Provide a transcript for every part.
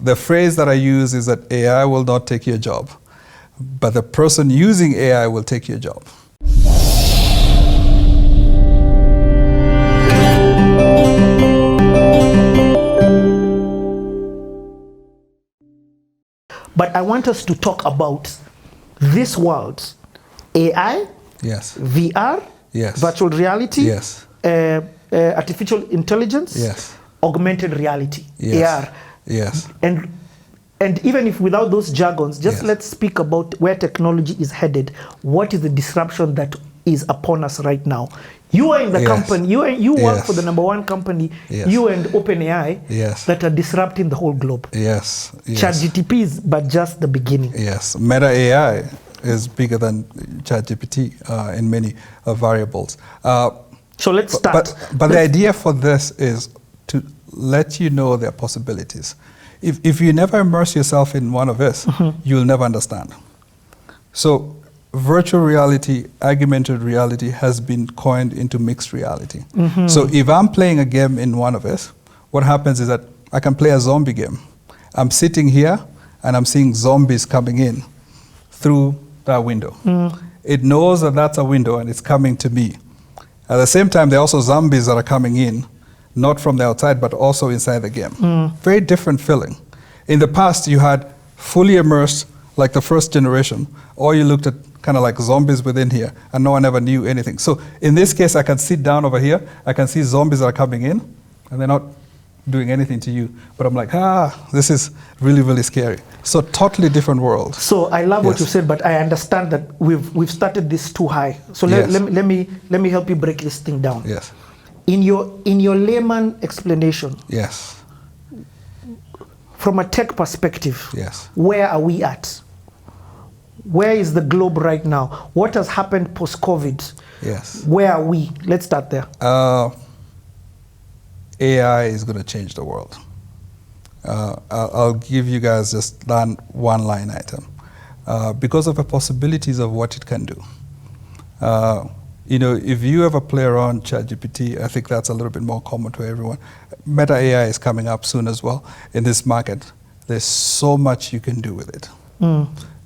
the phrase that I use is that AI will not take your job, but the person using AI will take your job. But I want us to talk about this world, AI, yes, VR, yes, virtual reality, yes, artificial intelligence, yes, augmented reality, yes, AR. yes. And even if without those jargons, just yes. let's speak about where technology is headed. What is the disruption that is upon us right now? You are in the yes. company, you work yes. for the #1 company, yes. you and OpenAI, yes. that are disrupting the whole globe. Yes. yes. ChatGPT is but just the beginning. Yes, Meta AI is bigger than ChatGPT in many variables. So let's start. But the idea for this is to let you know their possibilities. If you never immerse yourself in one of this, you'll never understand. So virtual reality, augmented reality has been coined into mixed reality. So if I'm playing a game in one of this, what happens is that I can play a zombie game. I'm sitting here and I'm seeing zombies coming in through that window. It knows that that's a window and it's coming to me. At the same time, there are also zombies that are coming in, not from the outside, but also inside the game. Very different feeling. In the past, you had fully immersed, like the first generation, or you looked at kind of like zombies within here, and no one ever knew anything. So in this case, I can sit down over here, I can see zombies that are coming in, and they're not doing anything to you. But I'm like, this is really, really scary. So totally different world. So I love what you said, but I understand that we've started this too high. So let me help you break this thing down. Yes. In your layman explanation, yes, from a tech perspective, yes, where are we at? Where is the globe right now? What has happened post-COVID? Yes. Where are we? Let's start there. AI is going to change the world. I'll give you guys just one line item. Because of the possibilities of what it can do. If you ever play around ChatGPT, I think that's a little bit more common to everyone. Meta AI is coming up soon as well in this market. There's so much you can do with it.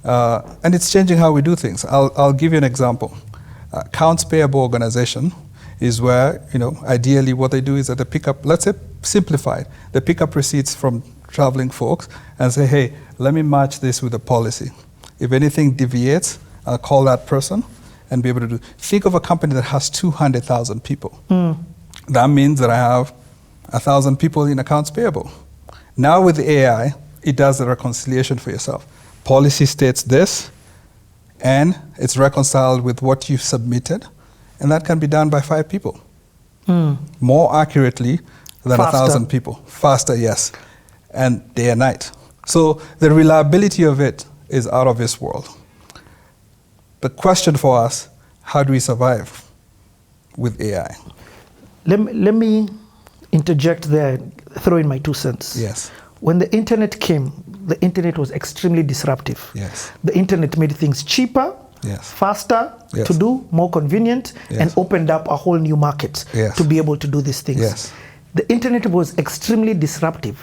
And it's changing how we do things. I'll give you an example. Accounts payable organization is where, ideally what they do is that they pick up, let's say simplified, they pick up receipts from traveling folks and say, hey, let me match this with a policy. If anything deviates, I'll call that person and be able to do. Think of a company that has 200,000 people. That means that I have 1,000 people in accounts payable. Now with AI, it does the reconciliation for yourself. Policy states this, and it's reconciled with what you've submitted, and that can be done by 5 people. More accurately than 1,000 people. Faster, yes, and day and night. So the reliability of it is out of this world. The question for us, how do we survive with AI? Let me interject there, throw in my 2 cents. Yes. When the internet came, the internet was extremely disruptive. Yes. The internet made things cheaper, yes, faster yes, to do, more convenient, yes, and opened up a whole new market yes, to be able to do these things. Yes. The internet was extremely disruptive.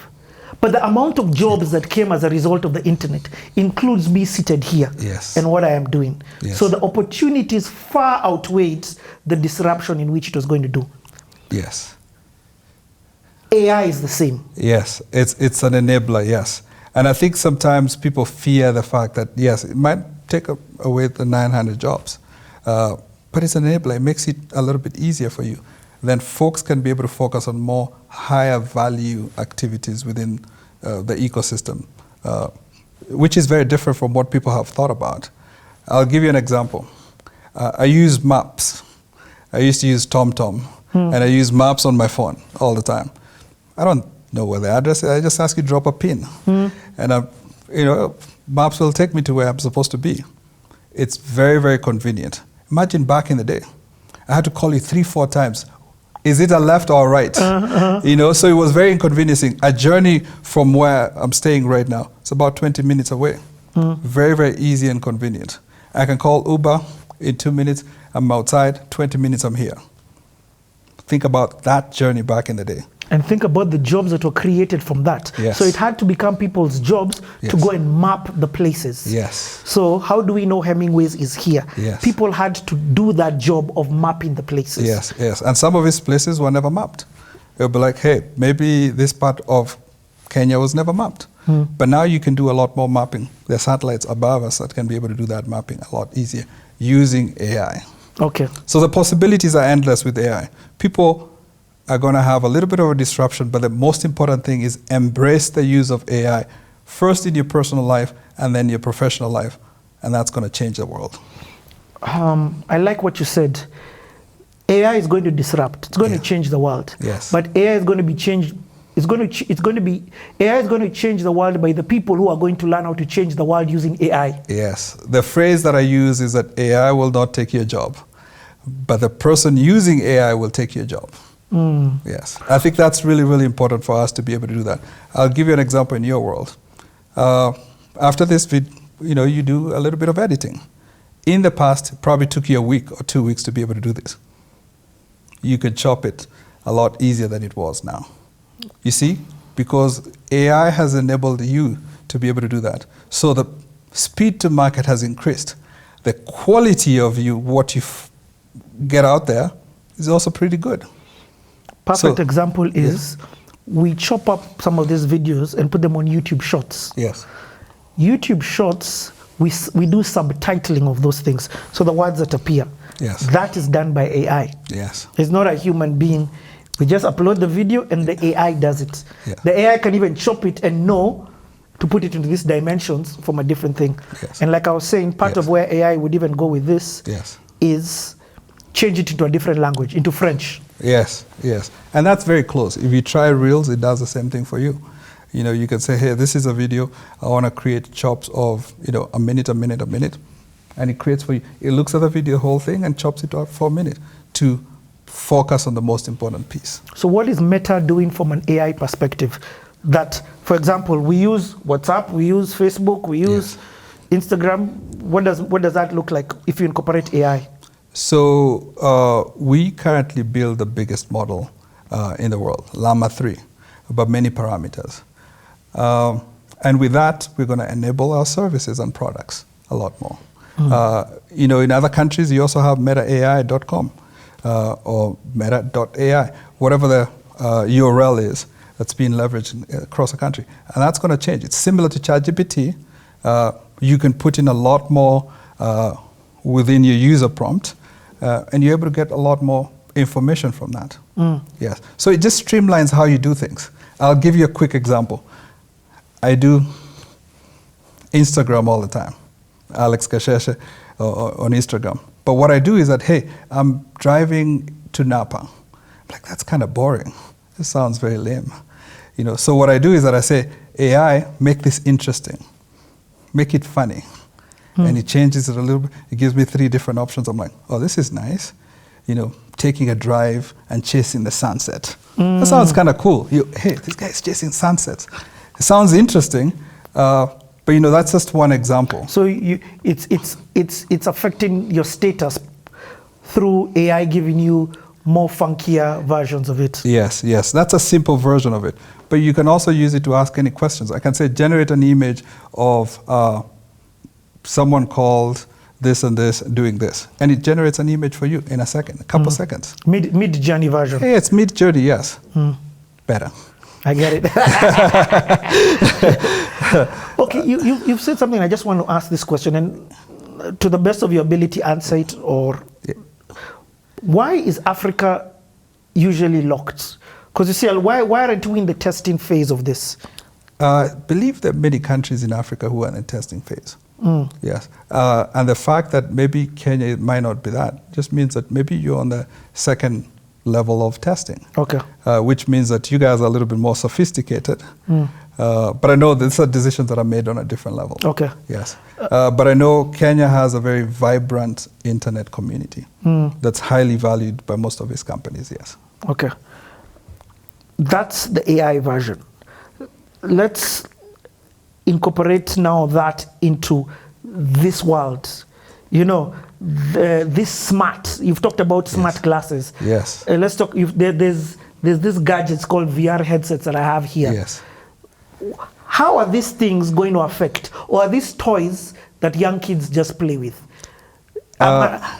But the amount of jobs that came as a result of the internet includes me seated here, yes, and what I am doing. Yes. So the opportunities far outweighed the disruption in which it was going to do. Yes. AI is the same. Yes, it's an enabler, yes. And I think sometimes people fear the fact that, yes, it might take away the 900 jobs, but it's an enabler. It makes it a little bit easier for you. Then folks can be able to focus on more higher value activities within the ecosystem, which is very different from what people have thought about. I'll give you an example. I use maps. I used to use TomTom, and I use maps on my phone all the time. I don't know where the address is. I just ask you to drop a pin. And maps will take me to where I'm supposed to be. It's very, very convenient. Imagine back in the day, I had to call you 3-4 times. Is it a left or a right? So it was very inconveniencing. A journey from where I'm staying right now, it's about 20 minutes away. Very, very easy and convenient. I can call Uber in 2 minutes. I'm outside, 20 minutes, I'm here. Think about that journey back in the day. And think about the jobs that were created from that. Yes. So it had to become people's jobs to go and map the places. Yes. So how do we know Hemingway's is here? Yes. People had to do that job of mapping the places. Yes, yes. And some of his places were never mapped. It'll be like, hey, maybe this part of Kenya was never mapped. But now you can do a lot more mapping. There are satellites above us that can be able to do that mapping a lot easier using AI. Okay. So the possibilities are endless with AI. People are going to have a little bit of a disruption, but the most important thing is embrace the use of AI, first in your personal life and then your professional life, and that's going to change the world. I like what you said. AI is going to disrupt. It's going to change the world. Yes. But AI is going to be changed. AI is going to change the world by the people who are going to learn how to change the world using AI. Yes. The phrase that I use is that AI will not take your job, but the person using AI will take your job. Yes. I think that's really, really important for us to be able to do that. I'll give you an example in your world. After this, you do a little bit of editing. In the past, it probably took you a week or 2 weeks to be able to do this. You could chop it a lot easier than it was now. You see? Because AI has enabled you to be able to do that. So the speed to market has increased. The quality of what you get out there is also pretty good. Perfect example is we chop up some of these videos and put them on YouTube Shorts. Yes. YouTube Shorts, we do subtitling of those things. So the words that appear. Yes. That is done by AI. Yes. It's not a human being. We just upload the video and the AI does it. Yeah. The AI can even chop it and know to put it into these dimensions from a different thing. Yes. And like I was saying, part of where AI would even go with this is change it into a different language, into French. Yes, yes. And that's very close. If you try Reels, it does the same thing for you. You can say, hey, this is a video. I want to create chops of, a minute. And it creates for you. It looks at the video, whole thing, and chops it out for a minute to focus on the most important piece. So what is Meta doing from an AI perspective? That, for example, we use WhatsApp, we use Facebook, we use Instagram. What does that look like if you incorporate AI? So we currently build the biggest model in the world, Llama 3, about many parameters. And with that, we're going to enable our services and products a lot more. In other countries, you also have metaai.com or meta.ai, whatever the URL is that's being leveraged across the country. And that's going to change. It's similar to ChatGPT. You can put in a lot more within your user prompt, and you're able to get a lot more information from that. Yes. So it just streamlines how you do things. I'll give you a quick example. I do Instagram all the time, Alex Gacheche on Instagram. But what I do is that, hey, I'm driving to Napa. I'm like, that's kind of boring. This sounds very lame. So what I do is that I say, AI, make this interesting. Make it funny. And it changes it a little bit. It gives me 3 different options. I'm like, oh, this is nice. Taking a drive and chasing the sunset. That sounds kind of cool. Hey, this guy's chasing sunsets. It sounds interesting, but that's just one example. So it's affecting your status through AI giving you more funkier versions of it. Yes, that's a simple version of it. But you can also use it to ask any questions. I can say, generate an image of someone called this and this doing this, and it generates an image for you in a second, a couple seconds. Mid-journey version. Hey, it's mid-journey, yes. Better. I get it. Okay, you've said something. I just want to ask this question, and to the best of your ability, answer it. Why is Africa usually locked? Because you see, why aren't we in the testing phase of this? I believe there are many countries in Africa who are in the testing phase. Yes, and the fact that maybe Kenya might not be that just means that maybe you're on the second level of testing. Okay. Which means that you guys are a little bit more sophisticated. But I know these are decisions that are made on a different level. Okay. Yes. But I know Kenya has a very vibrant internet community that's highly valued by most of its companies, yes. Okay. That's the AI version. Let's incorporate now that into this world. This smart, you've talked about smart glasses. Yes. Let's talk, there's there's this gadgets called VR headsets that I have here. Yes. How are these things going to affect, or are these toys that young kids just play with?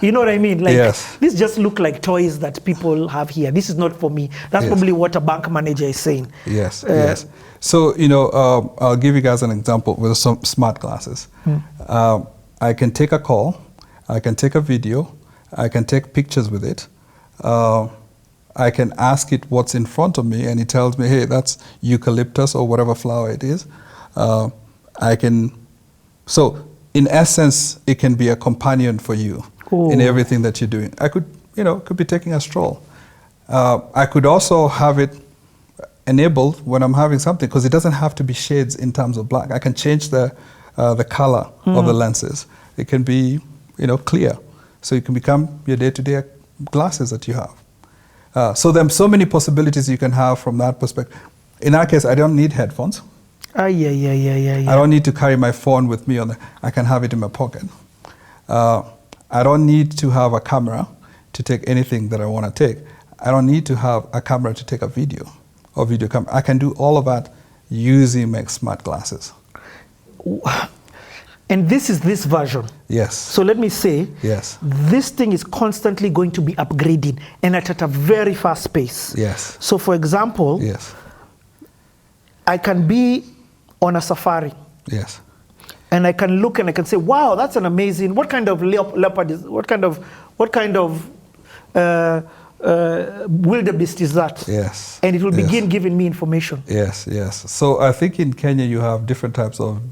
You know what I mean? Like, yes. These just look like toys that people have here. This is not for me. That's probably what a bank manager is saying. Yes, yes. So, I'll give you guys an example with some smart glasses. I can take a call, I can take a video, I can take pictures with it. I can ask it what's in front of me, and it tells me, hey, that's eucalyptus or whatever flower it is. So in essence, it can be a companion for you in everything that you're doing. I could, could be taking a stroll. I could also have it enabled when I'm having something, because it doesn't have to be shades in terms of black. I can change the color of the lenses. It can be, clear. So it can become your day-to-day glasses that you have. So there are so many possibilities you can have from that perspective. In our case, I don't need headphones. Yeah. I don't need to carry my phone with me. I can have it in my pocket. I don't need to have a camera to take anything that I want to take. I don't need to have a camera to take a video or video camera. I can do all of that using my smart glasses. And this is this version. Yes. So let me say, yes, this thing is constantly going to be upgrading, and at a very fast pace. Yes. So for example, yes, I can be on a safari. Yes. And I can look and I can say, wow, that's an amazing, what kind of leopard is, what kind of wildebeest is that? Yes. And it will begin giving me information. Yes, yes. So I think in Kenya you have different types of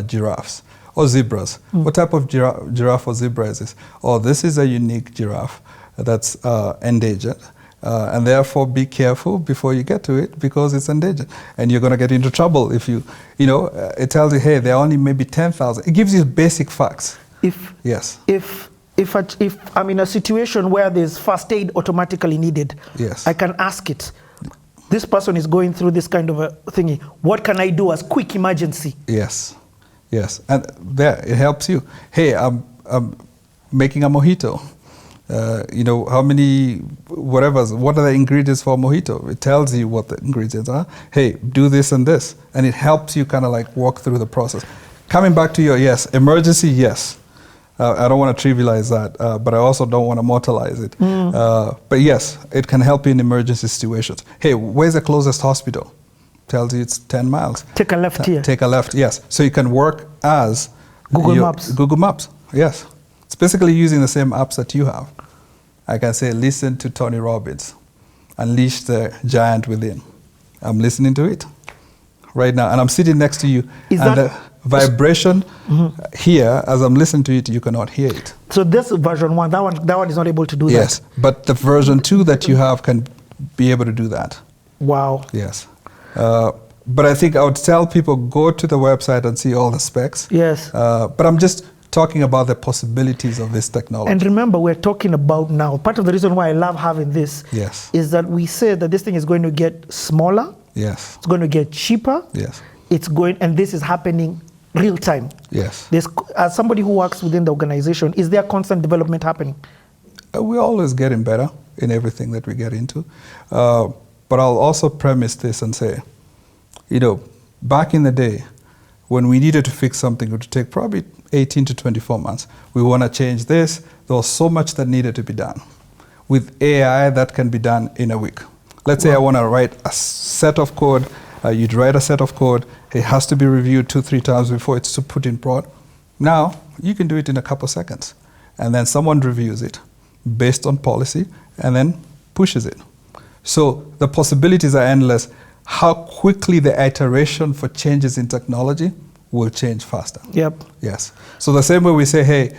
giraffes or zebras. What type of giraffe or zebra is this? Oh, this is a unique giraffe that's endangered. And therefore be careful before you get to it, because it's endangered. And you're going to get into trouble if it tells you, hey, there are only maybe 10,000. It gives you basic facts. If I'm in a situation where there's first aid automatically needed, yes, I can ask it, this person is going through this kind of a thingy. What can I do as quick emergency? Yes, yes. And there, it helps you. Hey, I'm making a mojito. What are the ingredients for a mojito? It tells you what the ingredients are. Hey, do this and this. And it helps you kind of like walk through the process. Coming back to your, emergency, yes. I don't want to trivialize that, but I also don't want to mortalize it. But yes, it can help you in emergency situations. Hey, where's the closest hospital? Tells you it's 10 miles. Take a left here. Take a left, yes. So you can work as Google Maps. Google Maps, yes. It's basically using the same apps that you have. I can say, listen to Tony Robbins, unleash the giant within. I'm listening to it right now, and I'm sitting next to you. The vibration here, as I'm listening to it, you cannot hear it. So this version 1, that one is not able to do that? Yes, but the version 2 that you have can be able to do that. Wow. Yes. But I think I would tell people, go to the website and see all the specs. Yes. But I'm just talking about the possibilities of this technology. And remember, we're talking about now. Part of the reason why I love having this is that we say that this thing is going to get smaller. Yes. It's going to get cheaper. Yes. And this is happening real time. Yes. As somebody who works within the organization, is there constant development happening? We're always getting better in everything that we get into. But I'll also premise this and say, back in the day, when we needed to fix something, it would take probably 18 to 24 months. We want to change this. There was so much that needed to be done. With AI, that can be done in a week. Let's say I want to write a set of code. You'd write a set of code. It has to be reviewed 2-3 times before it's put in prod. Now, you can do it in a couple seconds. And then someone reviews it based on policy and then pushes it. So the possibilities are endless. How quickly the iteration for changes in technology will change faster. Yep. Yes. So the same way we say, hey,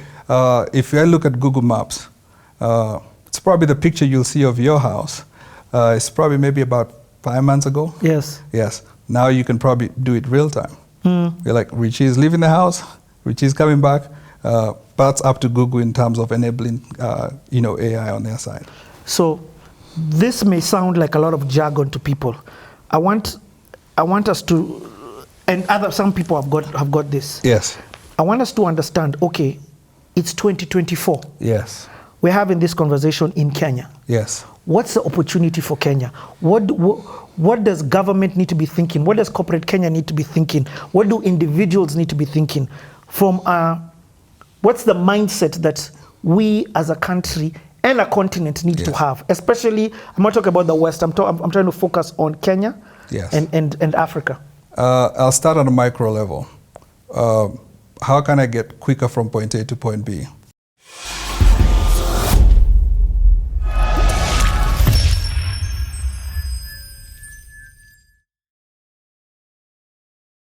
if I look at Google Maps, it's probably the picture you'll see of your house. It's probably maybe about 5 months ago. Yes. Yes. Now you can probably do it real time. You're like, Richie is leaving the house, Richie is coming back. That's up to Google in terms of enabling, AI on their side. So this may sound like a lot of jargon to people. I want us to, and some people have got this. Yes. I want us to understand, okay, it's 2024. Yes. we're having this conversation in Kenya. Yes. What's the opportunity for Kenya? What does government need to be thinking? What does corporate Kenya need to be thinking? What do individuals need to be thinking? What's the mindset that we as a country and a continent need to have? Especially, I'm not talking about the West. I'm trying to focus on Kenya and Africa. I'll start on a micro level. How can I get quicker from point A to point B?